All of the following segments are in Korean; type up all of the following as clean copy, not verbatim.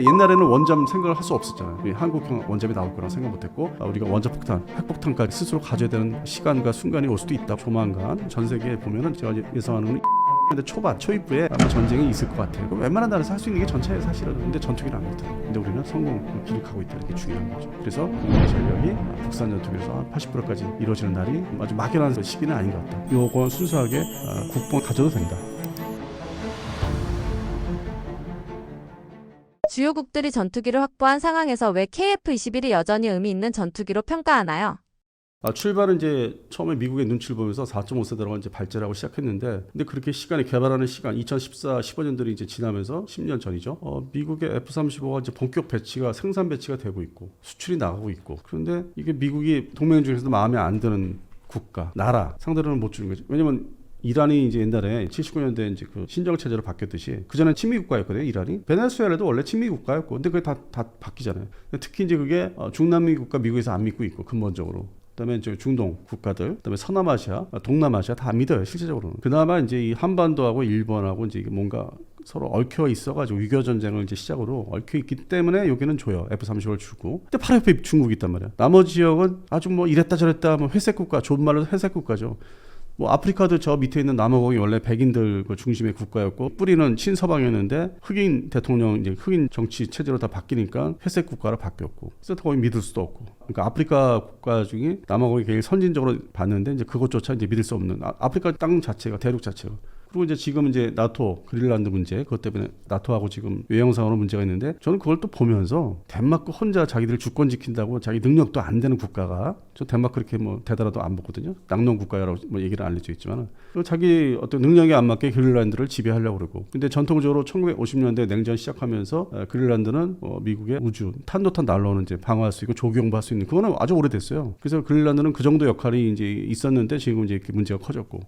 옛날에는 원잠 생각을 할 수 없었잖아요. 한국형 원잠이 나올 거라고 생각 못했고 우리가 원자폭탄, 핵폭탄까지 스스로 가져야 되는 시간과 순간이 올 수도 있다. 조만간 전 세계에 보면은 제가 예상하는 건 근데 초입부에 아마 전쟁이 있을 것 같아요. 웬만한 나라에서 할 수 있는 게 전차예요 사실은. 근데 전투기는 안 못해요. 근데 우리는 성공 길을 가고 있다는 게 중요한 거죠. 그래서 우리 전력이 국산 전투기에서 80%까지 이루어지는 날이 아주 막연한 시기는 아닌 것 같다. 요거 순수하게 국뽕 가져도 된다. 주요국들이 전투기를 확보한 상황에서 왜 KF-21이 여전히 의미 있는 전투기로 평가하나요? 출발은 이제 처음에 미국의 눈치를 보면서 4.5세대라고 이제 발전을 하고 시작했는데, 근데 그렇게 시간이 개발하는 시간 2014, 15년들이 이제 지나면서 10년 전이죠. 미국의 F-35가 이제 본격 배치가 생산 배치가 되고 있고 수출이 나가고 있고, 그런데 이게 미국이 동맹 중에서도 마음에 안 드는 국가, 나라 상대로는 못 주는 거죠. 왜냐면 이란이 이제 옛날에 79년대 이제 그 신정 체제로 바뀌었듯이 그전엔 친미 국가였거든요. 이란이. 베네수엘라도 원래 친미 국가였고, 근데 그게 다 바뀌잖아요. 특히 이제 그게 중남미 국가 미국에서 안 믿고 있고 근본적으로. 그다음에 이제 중동 국가들, 그다음에 서남아시아, 동남아시아 다 믿어요 실제적으로는. 그나마 이제 이 한반도하고 일본하고 이제 뭔가 서로 얽혀 있어가지고 위교 전쟁을 이제 시작으로 얽혀 있기 때문에 여기는 줘요. F-35를 주고. 근데 바로 옆에 중국이 있단 말이야. 나머지 지역은 아주 뭐 이랬다 저랬다 뭐 회색 국가, 좋은 말로 회색 국가죠. 뭐 아프리카도 저 밑에 있는 남아공이 원래 백인들 그 중심의 국가였고 뿌리는 친서방이었는데 흑인 대통령 이제 흑인 정치 체제로 다 바뀌니까 회색 국가로 바뀌었고, 그래서 거의 믿을 수도 없고. 그러니까 아프리카 국가 중에 남아공이 제일 선진적으로 봤는데 이제 그것조차 이제 믿을 수 없는 아프리카 땅 자체가, 대륙 자체가. 그리고 이제 지금 이제 나토 그린란드 문제, 그것 때문에 나토하고 지금 외형상으로 문제가 있는데, 저는 그걸 또 보면서 덴마크 혼자 자기들 주권 지킨다고 자기 능력도 안 되는 국가가, 저 덴마크 그렇게 뭐 대단하도 안 보거든요. 낙농 국가라고 뭐 얘기를 알려져 있지만, 자기 어떤 능력에 안 맞게 그린란드를 지배하려고 그러고. 근데 전통적으로 1950년대 냉전 시작하면서 그린란드는 미국의 우주 탄도탄 날라오는 이제 방어할 수 있고 조경할 수 있는, 그거는 아주 오래됐어요. 그래서 그린란드는 그 정도 역할이 이제 있었는데 지금 이제 이렇게 문제가 커졌고.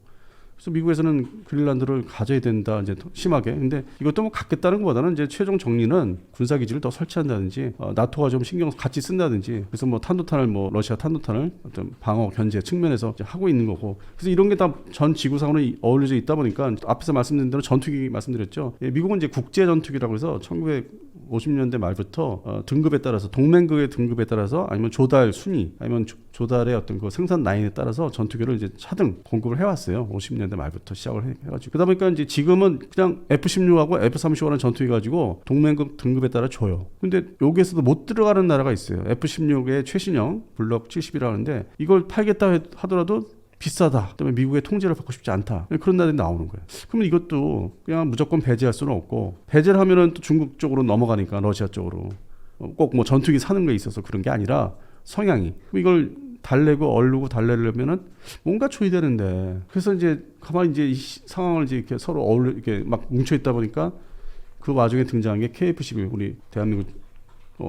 그래서 미국에서는 그린란드를 가져야 된다 이제 심하게. 근데 이것도 뭐 갖겠다는 것보다는 이제 최종 정리는 군사 기지를 더 설치한다든지 나토가 좀 신경 같이 쓴다든지, 그래서 뭐 탄도탄을 뭐 러시아 탄도탄을 어떤 방어 견제 측면에서 이제 하고 있는 거고. 그래서 이런 게 다 전 지구상으로 어울려져 있다 보니까 앞에서 말씀드린 대로 전투기 말씀드렸죠. 미국은 이제 국제 전투기라고 해서 1950년대 말부터 등급에 따라서, 동맹국의 등급에 따라서 아니면 조달 순위 아니면 조달의 어떤 그 생산 라인에 따라서 전투기를 이제 차등 공급을 해왔어요. 50년대 말부터 시작을 해가지고. 그러다 보니까 이제 지금은 그냥 F-16하고 F-35라는 전투기 가지고 동맹국 등급에 따라 줘요. 근데 여기에서도 못 들어가는 나라가 있어요. F-16의 최신형 블록 70이라는데 이걸 팔겠다 하더라도 비싸다. 그다음에 미국의 통제를 받고 싶지 않다. 그런 나라들이 나오는 거예요. 그러면 이것도 그냥 무조건 배제할 수는 없고, 배제를 하면은 또 중국 쪽으로 넘어가니까, 러시아 쪽으로 꼭 뭐 전투기 사는 거에 있어서 그런 게 아니라 성향이, 이걸 달래고 얼르고 달래려면은 뭔가 줘야 되는데, 그래서 이제 가만히 이제 이 상황을 이제 이렇게 서로 이렇게 막 뭉쳐 있다 보니까 그 와중에 등장한 게 KF-21, 우리 대한민국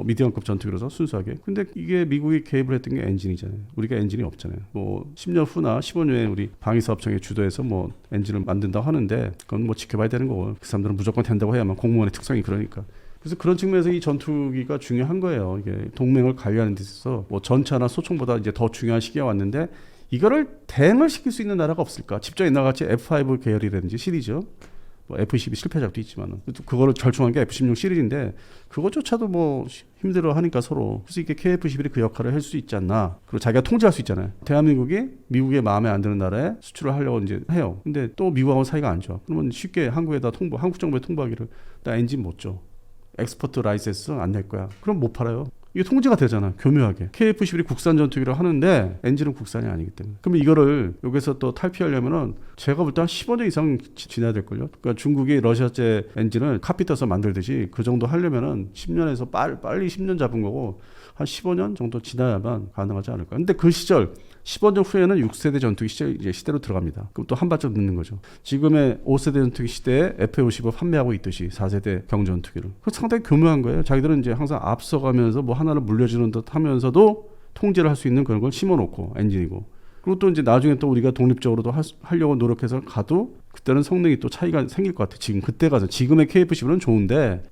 미디엄급 전투기로서 순수하게. 근데 이게 미국이 개입을 했던 게 엔진이잖아요. 우리가 엔진이 없잖아요. 뭐 10년 후나 15년에 우리 방위사업청의 주도해서 뭐 엔진을 만든다고 하는데, 그건 뭐 지켜봐야 되는 거고, 그 사람들은 무조건 된다고 해야만, 공무원의 특성이 그러니까. 그래서 그런 측면에서 이 전투기가 중요한 거예요. 이게 동맹을 관리하는 데 있어서 뭐 전차나 소총보다 이제 더 중요한 시기가 왔는데, 이거를 대응을 시킬 수 있는 나라가 없을까? 직접 옛날같이 F5 계열이라든지 시리즈, 뭐 F-22 실패작도 있지만 그거를 절충한 게 F-16 시리즈인데, 그것조차도 뭐 힘들어 하니까 서로. 그래서 이게 KF-21이 그 역할을 할 수 있지 않나. 그리고 자기가 통제할 수 있잖아요. 대한민국이 미국의 마음에 안 드는 나라에 수출을 하려고 이제 해요. 근데 또 미국하고 사이가 안 좋아. 그러면 쉽게 한국에다 한국 정부에 통보하기를, 나 엔진 못 줘, 엑스포트 라이센스 안 낼 거야. 그럼 못 팔아요. 이게 통제가 되잖아, 교묘하게. KF-21이 국산 전투기를 하는데 엔진은 국산이 아니기 때문에. 그러면 이거를 여기서 또 탈피하려면은 제가 볼 때 한 15년 이상 지나야 될걸요. 그러니까 중국이 러시아제 엔진을 카피 떠서 만들듯이 그 정도 하려면은 10년에서 빨리 10년 잡은 거고, 한 15년 정도 지나야만 가능하지 않을까. 근데 그 시절 15년 후에는 6세대 전투기 시대로 들어갑니다. 그럼 또 한 발짝 늦는 거죠. 지금의 5세대 전투기 시대에 F-55 판매하고 있듯이 4세대 경전투기를. 그 상당히 교묘한 거예요. 자기들은 이제 항상 앞서가면서 뭐 하나를 물려주는 듯 하면서도 통제를 할 수 있는 그런 걸 심어놓고, 엔진이고. 그리고 또 이제 나중에 또 우리가 독립적으로도 하려고 노력해서 가도 그때는 성능이 또 차이가 생길 것 같아. 지금 그때 가서 지금의 KF-11은 좋은데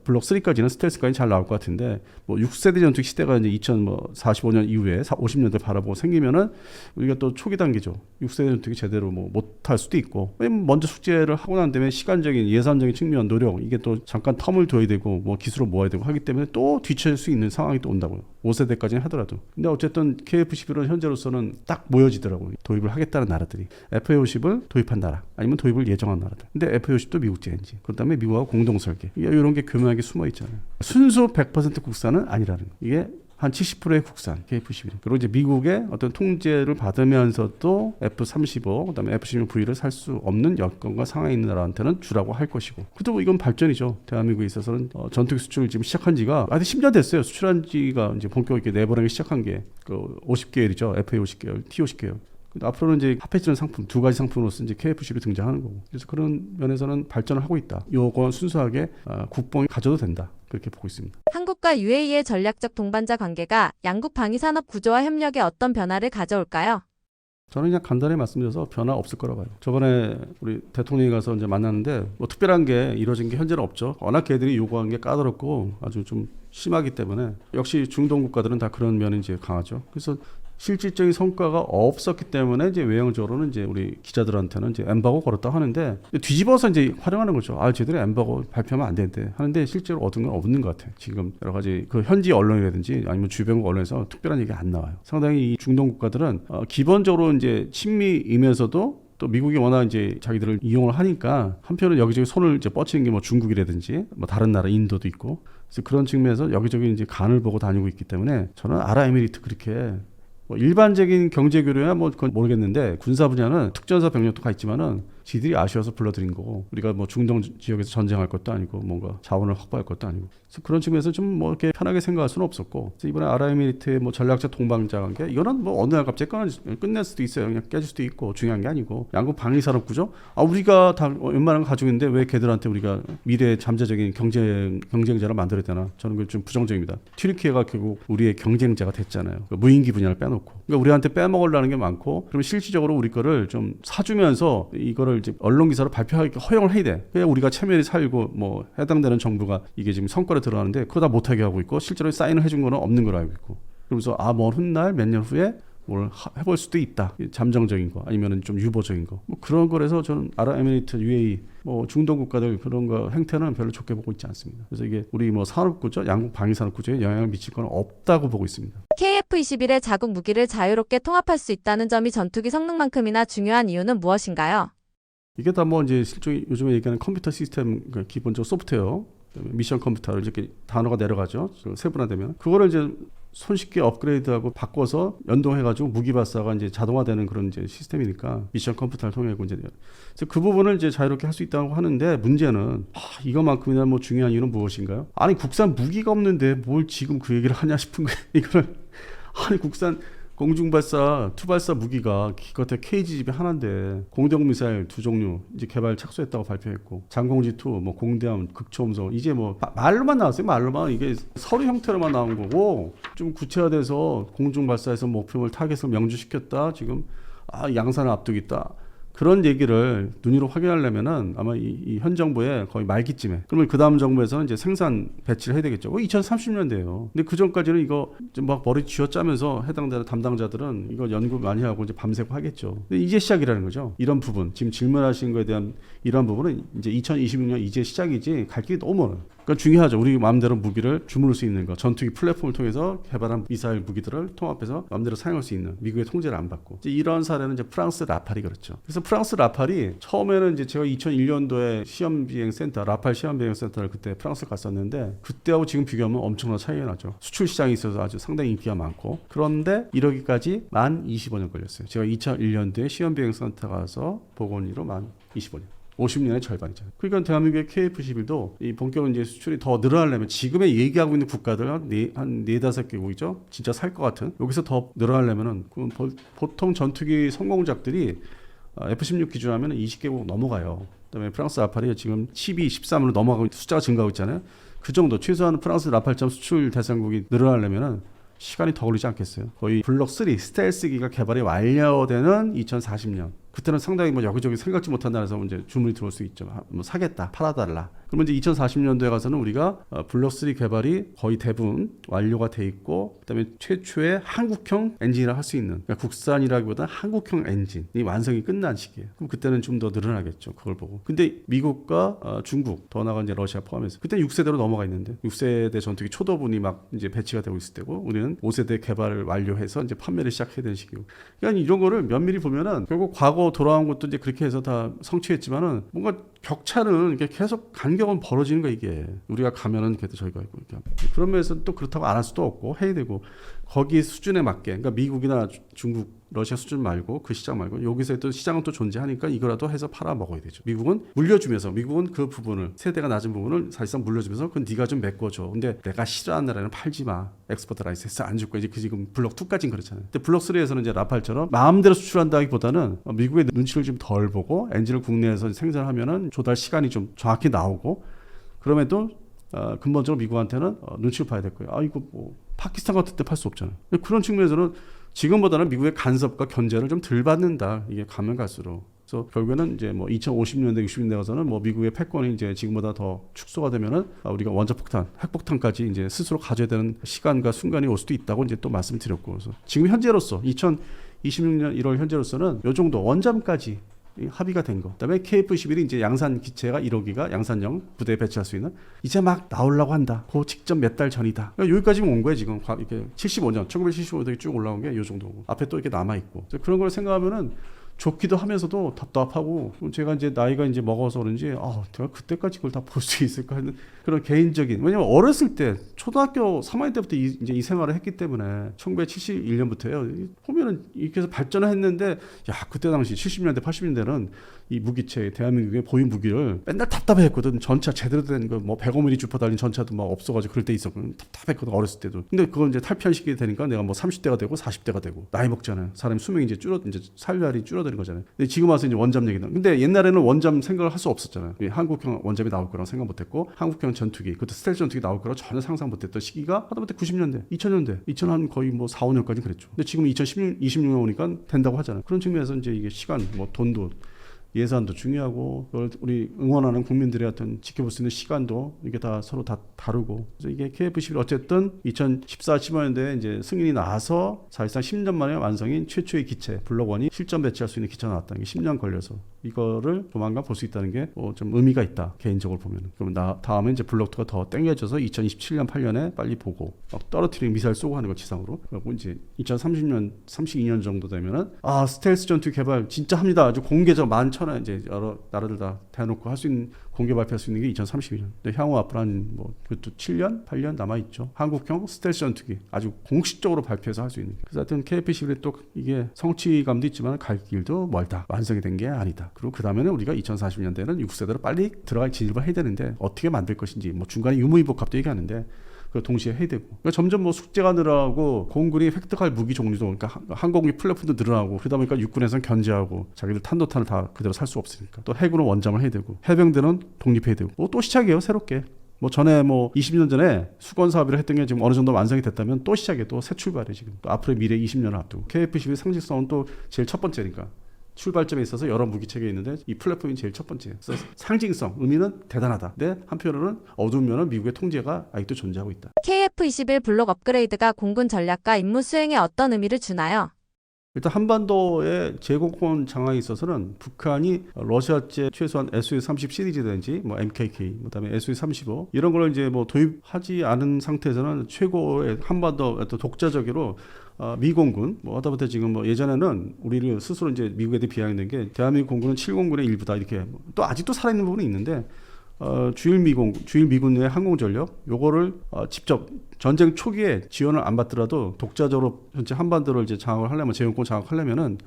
블록 3까지는 스텔스까지 잘 나올 것 같은데 뭐 6세대 전투기 시대가 이제 2045년 이후에 50년대 바라보고 생기면은 우리가 또 초기 단계죠. 6세대 전투기 제대로 뭐 못할 수도 있고 먼저 숙제를 하고 난 다음에 시간적인 예산적인 측면 노력 이게 또 잠깐 텀을 둬야 되고 뭐 기술을 모아야 되고 하기 때문에 또 뒤처질 수 있는 상황이 또 온다고요. 5세대까지는 하더라도. 근데 어쨌든 KF-11은 현재로서는 딱 모여지더라고요. 도입을 하겠다는 나라들이. FA-50을 도입한 나라 아니면 도입을 예정한 나라들. 근데 FA-50도 미국제 엔진. 그다음에 미국하고 공동 설계. 이런 게 교묘하게 숨어 있잖아요. 순수 100% 국산은 아니라는 거. 이게 한 70%의 국산 KF-11. 그리고 이제 미국의 어떤 통제를 받으면서도 F-35, 그다음에 F-16V를 살 수 없는 여건과 상황에 있는 나라한테는 주라고 할 것이고. 그래도 뭐 이건 발전이죠. 대한민국에 있어서는 전투기 수출을 지금 시작한 지가 아직 10년 됐어요. 수출한 지가 이제 본격적으로 내보내기 시작한 게 그 50계열이죠. FA-50계열, T-50계열. 앞으로는 이제 합해지는 상품 두 가지 상품으로서 이제 KF-11이 등장하는 거고. 그래서 그런 면에서는 발전을 하고 있다. 요건 순수하게 국뽕이 가져도 된다. 그렇게 보고 있습니다. 한국과 UAE의 전략적 동반자 관계가 양국 방위산업 구조와 협력에 어떤 변화를 가져올까요? 저는 그냥 간단히 말씀드려서 변화 없을 거라고 봐요. 저번에 우리 대통령이 가서 이제 만났는데 뭐 특별한 게 이루어진 게 현재는 없죠. 워낙 걔들이 요구한 게 까다롭고 아주 좀 심하기 때문에 역시 중동 국가들은 다 그런 면이 이제 강하죠. 그래서 실질적인 성과가 없었기 때문에 이제 외형적으로는 이제 우리 기자들한테는 이제 엠바고 걸었다 하는데 뒤집어서 이제 활용하는 거죠. 쟤들이 엠바고 발표하면 안 되는데 하는데 실제로 얻은 건 없는 것 같아요. 지금 여러 가지 그 현지 언론이라든지 아니면 주변국 언론에서 특별한 얘기 안 나와요. 상당히 이 중동 국가들은 기본적으로 이제 친미이면서도 또 미국이 워낙 이제 자기들을 이용을 하니까 한편은 여기저기 손을 이제 뻗치는 게 뭐 중국이라든지 뭐 다른 나라 인도도 있고 그래서 그런 측면에서 여기저기 이제 간을 보고 다니고 있기 때문에 저는 아랍에미리트 그렇게 뭐 일반적인 경제 교류야 뭐 그건 모르겠는데 군사 분야는 특전사 병력도 가 있지만은 지들이 아쉬워서 불러들인 거고 우리가 뭐 중동 지역에서 전쟁할 것도 아니고 뭔가 자원을 확보할 것도 아니고 그래서 그런 측면에서 좀 뭐 이렇게 편하게 생각할 수는 없었고 그래서 이번에 아랍에미리트의 뭐 전략적 동반자 관계 이거는 뭐 어느 날 갑자기 끝낼 수도 있어요. 그냥 깨질 수도 있고 중요한 게 아니고 양국 방위산업 구조 우리가 다 웬만한 거 가지고 있는데 왜 걔들한테 우리가 미래 잠재적인 경쟁자를 만들어야 되나 저는 그게 좀 부정적입니다. 튀르키예가 결국 우리의 경쟁자가 됐잖아요. 그 무인기 분야를 빼놓고 그러니까 우리한테 빼먹으려는 게 많고 그럼 실질적으로 우리 거를 좀 사주면서 이거를 이제 언론 기사로 발표하기 허용을 해야 돼. 그냥 우리가 체면이 살고 뭐 해당되는 정부가 이게 지금 성과를 드러나는데 그거 다 못하게 하고 있고 실제로 사인을 해준 거는 없는 걸로 알고 있고 그러면서 먼 훗날 몇 년 후에 뭘 해볼 수도 있다. 잠정적인 거 아니면은 좀 유보적인 거 뭐 그런 거라서 저는 아랍에미리트, UAE 뭐 중동 국가들 그런 거 행태는 별로 좋게 보고 있지 않습니다. 그래서 이게 우리 뭐 산업 구조, 양국 방위 산업 구조에 영향을 미칠 건 없다고 보고 있습니다. KF-21의 자국 무기를 자유롭게 통합할 수 있다는 점이 전투기 성능만큼이나 중요한 이유는 무엇인가요? 이게 다 뭐 이제 실종이 요즘에 얘기하는 컴퓨터 시스템 기본적으로 소프트웨어 미션 컴퓨터를 이렇게 단어가 내려가죠. 세분화되면 그거를 이제 손쉽게 업그레이드하고 바꿔서 연동해가지고 무기 발사가 이제 자동화되는 그런 이제 시스템이니까 미션 컴퓨터를 통해 이제 그래서 그 부분을 이제 자유롭게 할 수 있다고 하는데 문제는 이거만큼이나 뭐 중요한 이유는 무엇인가요? 아니 국산 무기가 없는데 뭘 지금 그 얘기를 하냐 싶은 거예요. 이거를 아니 국산 공중발사, 투발사 무기가 기껏해 KG집이 하나인데 공대공미사일 2종류 이제 개발 착수했다고 발표했고 장공지2, 뭐 공대함, 극초음속 이제 뭐 말로만 나왔어요. 말로만 이게 서류 형태로만 나온 거고 좀 구체화돼서 공중발사에서 목표물 타겟을 명주시켰다. 지금 양산을 앞두고 있다. 그런 얘기를 눈으로 확인하려면은 아마 이 현 정부의 거의 말기쯤에 그러면 그 다음 정부에서는 이제 생산 배치를 해야 되겠죠. 2030년대예요. 근데 그 전까지는 이거 막 머리 쥐어짜면서 해당되는 담당자들은 이거 연구 많이 하고 이제 밤새고 하겠죠. 근데 이제 시작이라는 거죠. 이런 부분 지금 질문하신 거에 대한 이런 부분은 이제 2026년 이제 시작이지 갈 길이 너무 멀어요. 그러니까 중요하죠. 우리 마음대로 무기를 주무를 수 있는 거. 전투기 플랫폼을 통해서 개발한 미사일 무기들을 통합해서 마음대로 사용할 수 있는 미국의 통제를 안 받고 이제 이런 사례는 이제 프랑스 라팔이 그렇죠. 그래서 프랑스 라팔이 처음에는 이제 제가 2001년도에 시험비행센터 라팔 시험비행센터를 그때 프랑스 갔었는데 그때하고 지금 비교하면 엄청난 차이가 나죠. 수출 시장이 있어서 아주 상당히 인기가 많고 그런데 이러기까지 만 25년 걸렸어요. 제가 2001년도에 시험비행센터 가서 복원이로 만 25년. 50년의 절반이잖아요. 그러니까 대한민국의 KF-11도 이 본격적으로 이제 수출이 더 늘어나려면 지금에 얘기하고 있는 국가들 한 4-5개국이죠. 진짜 살 것 같은. 여기서 더 늘어나려면은 보통 전투기 성공작들이 F-16 기준하면 20개국 넘어가요. 그다음에 프랑스 라팔이 지금 12, 13으로 넘어가고 숫자가 증가하고 있잖아요. 그 정도 최소한 프랑스 라팔.3 수출 대상국이 늘어나려면은 시간이 더 걸리지 않겠어요. 거의 블록 3 스텔스기가 개발이 완료되는 2040년 그때는 상당히 뭐 여기저기 생각지 못한 나라에서 이제 주문이 들어올 수 있죠. 뭐 사겠다, 팔아달라. 그러면 이제 2040년도에 가서는 우리가 블록 3 개발이 거의 대부분 완료가 돼 있고, 그다음에 최초의 한국형 엔진이라 할 수 있는, 그러니까 국산이라기보다는 한국형 엔진이 완성이 끝난 시기예요. 그럼 그때는 좀 더 늘어나겠죠. 그걸 보고. 근데 미국과 중국, 더 나아가 이제 러시아 포함해서 그때 6세대로 넘어가 있는데 6세대 전투기 초도분이 막 이제 배치가 되고 있을 때고, 우리는 5세대 개발을 완료해서 이제 판매를 시작해야 되는 시기고. 그러니까 이런 거를 면밀히 보면은 결국 과거 돌아온 것도 이제 그렇게 해서 다 성취했지만은 뭔가 격차는 이게 계속 간격은 벌어지는 거야. 이게 우리가 가면은 그래도 저희가 있고, 그런 면에서 또 그렇다고 안 할 수도 없고 해야 되고, 거기 수준에 맞게, 그러니까 미국이나 중국, 러시아 수준 말고 그 시장 말고 여기서 또 시장은 또 존재하니까 이거라도 해서 팔아 먹어야 되죠. 미국은 물려주면서, 미국은 그 부분을, 세대가 낮은 부분을 사실상 물려주면서 그건 네가 좀 메꿔줘. 근데 내가 싫어하는 나라는 팔지 마. 엑스포트 라이센스 안 줄 거야. 이제 그 지금 블록 2까지는 그렇잖아요. 근데 블록 3에서는 이제 라팔처럼 마음대로 수출한다기보다는 미국의 눈치를 좀 덜 보고 엔진을 국내에서 생산하면은 조달 시간이 좀 정확히 나오고, 그럼에도 근본적으로 미국한테는 눈치를 봐야 될 거예요. 이거 뭐 파키스탄 같은 데 팔 수 없잖아요. 그런 측면에서는 지금보다는 미국의 간섭과 견제를 좀 덜 받는다. 이게 가면 갈수록. 그래서 결국에는 이제 뭐 2050년대, 60년대 가서는 뭐 미국의 패권이 이제 지금보다 더 축소가 되면은 우리가 원자폭탄, 핵폭탄까지 이제 스스로 가져야 되는 시간과 순간이 올 수도 있다고 이제 또 말씀드렸고, 그래서 지금 현재로서 2026년 1월 현재로서는 요 정도 원잠까지 합의가 된 거. 그다음에 KF-11이 이제 양산 기체가 1호기가 양산형 부대에 배치할 수 있는, 이제 막 나오려고 한다. 그 직전 몇 달 전이다. 그러니까 여기까지 온 거예요 지금. 이렇게 75년, 1975년에 쭉 올라온 게 이 정도고, 앞에 또 이렇게 남아 있고. 그런 걸 생각하면은 좋기도 하면서도 답답하고, 제가 이제 나이가 이제 먹어서 그런지 제가 그때까지 그걸 다 볼 수 있을까 하는 그런 개인적인, 왜냐면 어렸을 때 초등학교 3학년 때부터 이제 이 생활을 했기 때문에 1971년부터요 보면은 이렇게 해서 발전을 했는데, 그때 당시 70년대 80년대는 이 무기체, 대한민국의 보유 무기를 맨날 답답해했거든. 전차 제대로 된 거 뭐 105mm 주포 달린 전차도 막 없어가지고 그럴 때 있었거든. 답답했거든 어렸을 때도. 근데 그건 이제 탈피한 시기가 되니까 내가 뭐 30대가 되고 40대가 되고 나이 먹잖아요. 사람이 수명이 이제 살날이 줄어드는 거잖아요. 근데 지금 와서 이제 원잠 얘기는, 근데 옛날에는 원잠 생각을 할 수 없었잖아요. 한국형 원잠이 나올 거라고 생각 못했고, 한국형 전투기, 그것도 스텔스 전투기 나올 거라고 전혀 상상 못했던 시기가 하다못해 90년대, 2000년대, 2000한 거의 뭐 4, 5년까지 그랬죠. 근데 지금 2026년 오니까 된다고 하잖아요. 그런 측면에서 이제 이게 시간, 뭐 돈도, 예산도 중요하고, 우리 응원하는 국민들의 어떤 지켜볼 수 있는 시간도 이게 다 서로 다 다르고, 그래서 이게 KF-11 어쨌든 2014, 15년대에 이제 승인이 나서 사실상 10년 만에 완성인 최초의 기체 블록 1이 실전 배치할 수 있는 기체가 나왔다는 게 10년 걸려서 이거를 조만간 볼 수 있다는 게 좀 의미가 있다, 개인적으로 보면. 그럼 다음에 이제 블록 2가 더 땡겨져서 2027년, 8년에 빨리 보고 막 떨어뜨리는 미사일 쏘고 하는 거 지상으로. 그리고 이제 2030년, 32년 정도 되면은 스텔스 전투 개발 진짜 합니다. 아주 공개적 만천하 이제 여러 나라들 다 대놓고 할 수 있는, 공개 발표할 수 있는 게 2032년. 근데 향후 앞으로 한 그것도 7년, 8년 남아 있죠. 한국형 스텔스 전투기 아주 공식적으로 발표해서 할 수 있는. 그래서 하여튼 KF-11이 또 이게 성취감도 있지만 갈 길도 멀다. 완성이 된 게 아니다. 그리고 그 다음에는 우리가 2040년대는 6세대로 빨리 들어갈 진입을 해야 되는데 어떻게 만들 것인지, 뭐 중간에 유무위복합도 얘기하는데 그 동시에 해야 되고, 그러니까 점점 뭐 숙제가 늘어나고 공군이 획득할 무기 종류도, 그러니까 항공기 플랫폼도 늘어나고, 그러다 보니까 육군에서는 견제하고 자기들 탄도탄을 다 그대로 살 수 없으니까 또 해군은 원잠을 해야 되고, 해병대는 독립해야 되고, 또 시작이에요 새롭게. 뭐 전에 뭐 20년 전에 수건 사업을 했던 게 지금 어느 정도 완성이 됐다면 또 시작이에요. 또 새 출발이 지금 또 앞으로의 미래 20년을 앞두고, KF-11 상징성은 또 제일 첫 번째니까. 출발점에 있어서 여러 무기체계가 있는데 이 플랫폼이 제일 첫 번째예요. 그래서 상징성, 의미는 대단하다. 근데 한편으로는 어두운 면은 미국의 통제가 아직도 존재하고 있다. KF-21 블록 업그레이드가 공군 전략과 임무 수행에 어떤 의미를 주나요? 일단 한반도의 제공권 장악에 있어서는 북한이 러시아제 최소한 SU-30 시리즈든지 뭐 MKK, 그다음에 SU-35 이런 걸 이제 뭐 도입하지 않은 상태에서는 최고의 한반도 독자적으로 미공군, 뭐 하다못해 지금 뭐 예전에는 우리를 스스로 이제 미국에 대해 비하했는 게 대한민국 공군은 7공군의 일부다 이렇게, 또 아직도 살아있는 부분이 있는데 주일 미군의 항공전력 요거를 직접 전쟁 초기에 지원을 안 받더라도 독자적으로 전체 한반도를 이제 장악을 하려면, 제공권 장악하려면은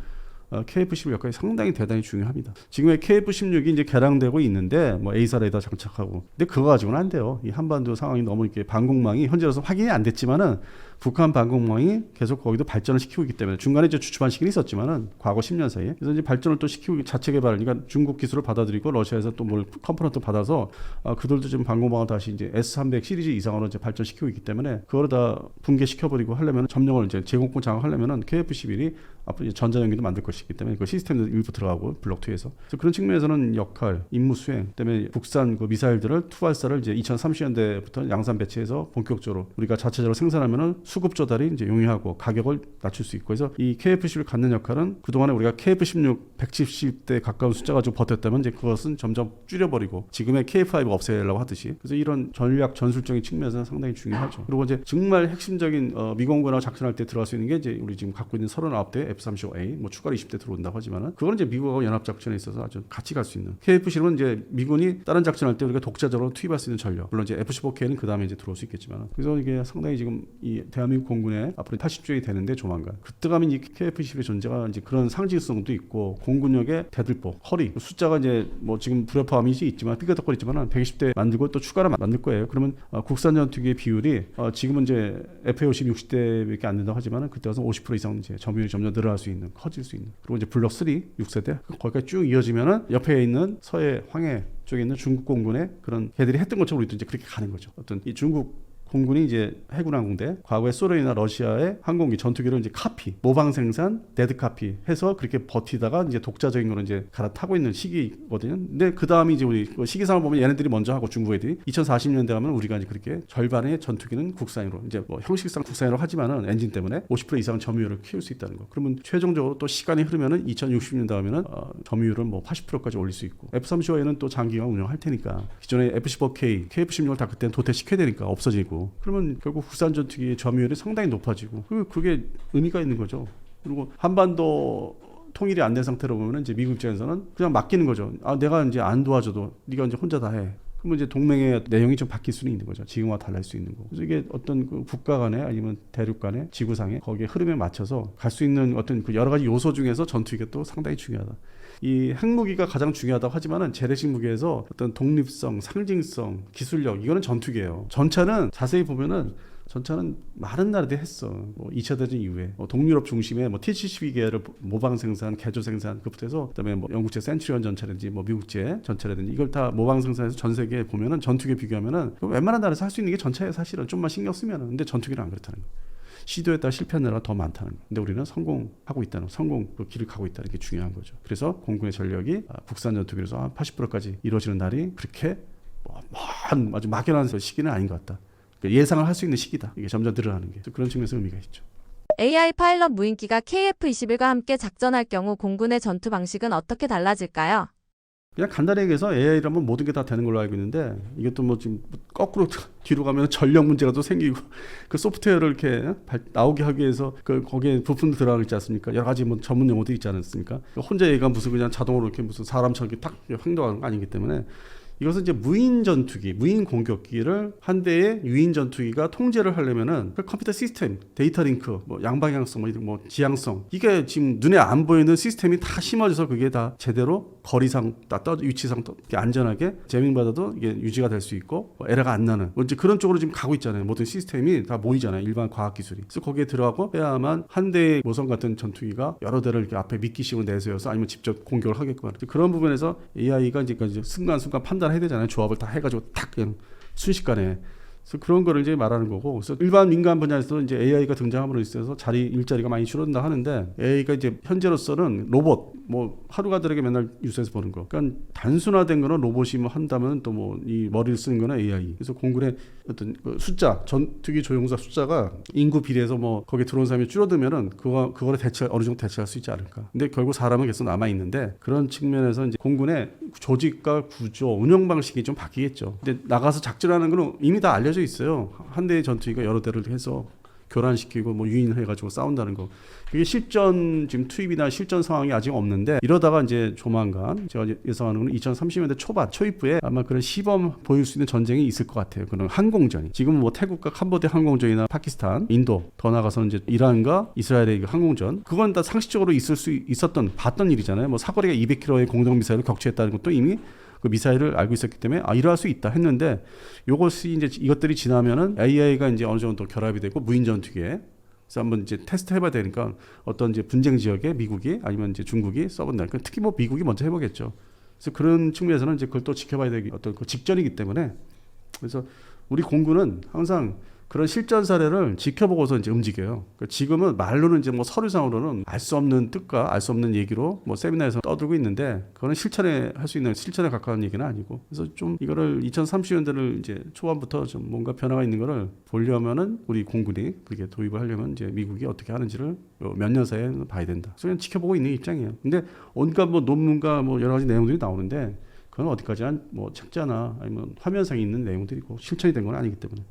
KF-11 역할이 상당히 대단히 중요합니다. 지금의 KF-16이 이제 개량되고 있는데 뭐 A사 레이더 장착하고, 근데 그거 가지고는 안 돼요. 이 한반도 상황이 너무 이렇게 방공망이 현재로서 확인이 안 됐지만은 북한 방공망이 계속 거기도 발전을 시키고 있기 때문에 중간에 이제 주춤한 시기는 있었지만은 과거 10년 사이에, 그래서 이제 발전을 또 시키고 자체 개발, 그러니까 중국 기술을 받아들이고 러시아에서 또 뭘 컴포넌트 받아서 그들도 지금 방공망을 다시 이제 S300 시리즈 이상으로 이제 발전시키고 있기 때문에 그거를 다 붕괴시켜버리고 하려면, 점령을 이제 제공권 장악하려면은 KF-11이 앞으로 이제 전자전기도 만들 것이기 때문에 그 시스템도 일부 들어가고 블록 2에서 그래서 그런 측면에서는 역할, 임무 수행, 그다음에 국산 그 미사일들을 투발사를 이제 2030년대부터 양산 배치해서 본격적으로 우리가 자체적으로 생산하면은 수급 조달이 이제 용이하고 가격을 낮출 수 있고 그래서 이 KF-11을 갖는 역할은 그동안에 우리가 KF-16 170대 가까운 숫자가 좀 버텼다면 이제 그것은 점점 줄여버리고 지금의 KF-5 없애려고 하듯이 그래서 이런 전략 전술적인 측면에서는 상당히 중요하죠. 그리고 이제 정말 핵심적인 미공군하고 작전할 때 들어갈 수 있는 게 이제 우리 지금 갖고 있는 39대 F-35A 뭐 추가로 20대 들어온다고 하지만은 그거는 이제 미국하고 연합 작전에 있어서 아주 같이 갈 수 있는 KF-15는 이제 미군이 다른 작전할 때 우리가 독자적으로 투입할 수 있는 전력 물론 이제 F-15K는 그 다음에 이제 들어올 수 있겠지만 그래서 이게 상당히 지금 이 대한민국 공군의 앞으로 80주년이 되는데 조만간 그때 가면 이 KF-21의 존재가 이제 그런 상징성도 있고 공군력의 대들보 허리 숫자가 이제 뭐 지금 불협화음이 있지만 삐끗덕거리지만 120대 만들고 또 추가로 만들 거예요. 그러면 국산 전투기의 비율이 지금은 이제 FA50 60대밖에 안 된다고 하지만 그때 가서 50% 이상 이제 점유율이 점점 늘어날 수 있는 커질 수 있는 그리고 이제 블록 3 6세대 거기까지 쭉 이어지면은 옆에 있는 서해 황해 쪽에 있는 중국 공군의 그런 걔들이 했던 것처럼 우리도 이제 그렇게 가는 거죠. 어떤 이 중국 공군이 이제 해군 항공대, 과거에 소련이나 러시아의 항공기 전투기를 이제 카피, 모방 생산, 데드 카피 해서 그렇게 버티다가 이제 독자적인 거로 이제 갈아타고 있는 시기거든요. 근데 그 다음에 이제 우리 시기상을 보면 얘네들이 먼저 하고 중국 애들이 2040년대 가면 우리가 이제 그렇게 절반의 전투기는 국산으로 이제 뭐 형식상 국산으로 하지만은 엔진 때문에 50% 이상 점유율을 키울 수 있다는 거. 그러면 최종적으로 또 시간이 흐르면은 2060년대 하면은 점유율을 뭐 80%까지 올릴 수 있고 F-35A는 또 장기간 운영할 테니까 기존에 F-15K, KF-16을 다 그때는 도태시켜야 되니까 없어지고. 그러면 결국 국산 전투기의 점유율이 상당히 높아지고 그게 의미가 있는 거죠. 그리고 한반도 통일이 안 된 상태로 보면 이제 미국 입장에서는 그냥 맡기는 거죠. 내가 이제 안 도와줘도 네가 이제 혼자 다 해. 그러면 이제 동맹의 내용이 좀 바뀔 수는 있는 거죠. 지금과 달라질 수 있는 거. 그래서 이게 어떤 그 국가 간에 아니면 대륙 간에 지구상에 거기에 흐름에 맞춰서 갈 수 있는 어떤 그 여러 가지 요소 중에서 전투기가 또 상당히 중요하다. 이 핵무기가 가장 중요하다고 하지만은 재래식 무기에서 어떤 독립성, 상징성, 기술력 이거는 전투기예요. 전차는 자세히 보면은 전차는 많은 나라들이 했어. 뭐 2차 대전 이후에 동유럽 중심의 뭐 T-72계를 모방 생산, 개조 생산 그부터 해서 그다음에 뭐 영국제 센츄리온 전차라든지 뭐 미국제 전차라든지 이걸 다 모방 생산해서 전 세계에 보면은 전투기에 비교하면은 웬만한 나라에서 할 수 있는 게 전차예요. 사실은 좀만 신경 쓰면은. 근데 전투기는 안 그렇다는 거예요. 시도했다가 실패한 나라가 더 많다는 거예요. 근데 우리는 성공하고 있다는 성공 그 길을 가고 있다는 게 중요한 거죠. 그래서 공군의 전력이 국산 전투기로서 80%까지 이루어지는 날이 그렇게 아주 막연한 시기는 아닌 것 같다. 예상을 할 수 있는 시기다. 이게 점점 늘어나는 게 그런 측면에서 의미가 있죠. AI 파일럿 무인기가 KF-21과 함께 작전할 경우 공군의 전투 방식은 어떻게 달라질까요? 그냥 간단히 얘기해서 AI라면 모든 게 다 되는 걸로 알고 있는데 이것도 뭐 지금 거꾸로 뒤로 가면 전력 문제가 또 생기고 그 소프트웨어를 이렇게 나오게 하기 위해서 그 거기에 부품도 들어가 있지 않습니까? 여러 가지 뭐 전문 용어도 있지 않습니까? 혼자 얘가 무슨 그냥 자동으로 이렇게 무슨 사람처럼 이렇게 탁 횡동하는 거 아니기 때문에 이것은 이제 무인 전투기, 무인 공격기를 한 대의 유인 전투기가 통제를 하려면은 그 컴퓨터 시스템, 데이터 링크, 뭐 양방향성, 뭐 지향성 이게 지금 눈에 안 보이는 시스템이 다 심어져서 그게 다 제대로 거리상, 위치상 안전하게 재밍받아도 이게 유지가 될 수 있고 에러가 안 나는 뭐 이제 그런 쪽으로 지금 가고 있잖아요. 모든 시스템이 다 모이잖아요. 일반 과학 기술이. 그래서 거기에 들어가고 해야만 한 대의 모성 같은 전투기가 여러 대를 이렇게 앞에 미끼식으로 내세워서 아니면 직접 공격을 하게끔 하는 그런 부분에서 AI가 이제 순간순간 판단 해야 되잖아요. 조합을 다 해가지고 탁 그냥 순식간에. 그래서 그런 거를 이제 말하는 거고. 그래서 일반 민간 분야에서 이제 AI가 등장함으로 있어서 일자리가 많이 줄어든다 하는데 AI가 이제 현재로서는 로봇 뭐 하루가들에게 맨날 뉴스에서 보는 거. 그러니까 단순화된 거는 로봇이 뭐 한다면 또 뭐 이 머리를 쓰는 거는 AI. 그래서 공군의 어떤 그 숫자 전투기 조종사 숫자가 인구 비례해서 뭐 거기에 들어온 사람이 줄어들면은 그거를 어느 정도 대체할 수 있지 않을까. 근데 결국 사람은 계속 남아 있는데 그런 측면에서 이제 공군의 조직과 구조, 운영 방식이 좀 바뀌겠죠. 근데 나가서 작전하는 거는 이미 다 알려져 있어요. 한 대의 전투기가 여러 대를 해서 교란시키고 뭐 유인해가지고 싸운다는 거. 그게 실전 지금 투입이나 실전 상황이 아직 없는데 이러다가 이제 조만간 제가 예상하는 건 2030년대 초입부에 아마 그런 시범 보일 수 있는 전쟁이 있을 것 같아요. 그런 항공전이. 지금은 뭐 태국과 캄보디아 항공전이나 파키스탄, 인도 더 나가서는 이제 이란과 이스라엘의 항공전. 그건 다 상식적으로 봤던 일이잖아요. 뭐 사거리가 200km의 공동 미사일을 격추했다는 것도 이미 그 미사일을 알고 있었기 때문에 일어날 수 있다 했는데 이것들이 지나면은 AI가 이제 어느 정도 결합이 되고 무인 전투기에 그래서 한번 이제 테스트 해봐야 되니까 어떤 이제 분쟁 지역에 미국이 아니면 이제 중국이 써본다. 특히 뭐 미국이 먼저 해보겠죠. 그래서 그런 측면에서는 이제 그걸 또 지켜봐야 되기 어떤 그 직전이기 때문에 그래서 우리 공군은 항상 그런 실전 사례를 지켜보고서 이제 움직여요. 그러니까 지금은 말로는 이제 뭐 서류상으로는 알 수 없는 뜻과 알 수 없는 얘기로 뭐 세미나에서 떠들고 있는데 그거는 실천에 할 수 있는 실천에 가까운 얘기는 아니고 그래서 좀 이거를 2030년대를 이제 초반부터 좀 뭔가 변화가 있는 거를 보려면은 우리 공군이 그렇게 도입을 하려면 이제 미국이 어떻게 하는지를 몇 년 사이에 봐야 된다. 그래서 그냥 지켜보고 있는 입장이에요. 근데 온갖 뭐 논문과 뭐 여러 가지 내용들이 나오는데 그건 어디까지 뭐 책자나 아니면 화면상에 있는 내용들이고 실천이 된 건 아니기 때문에.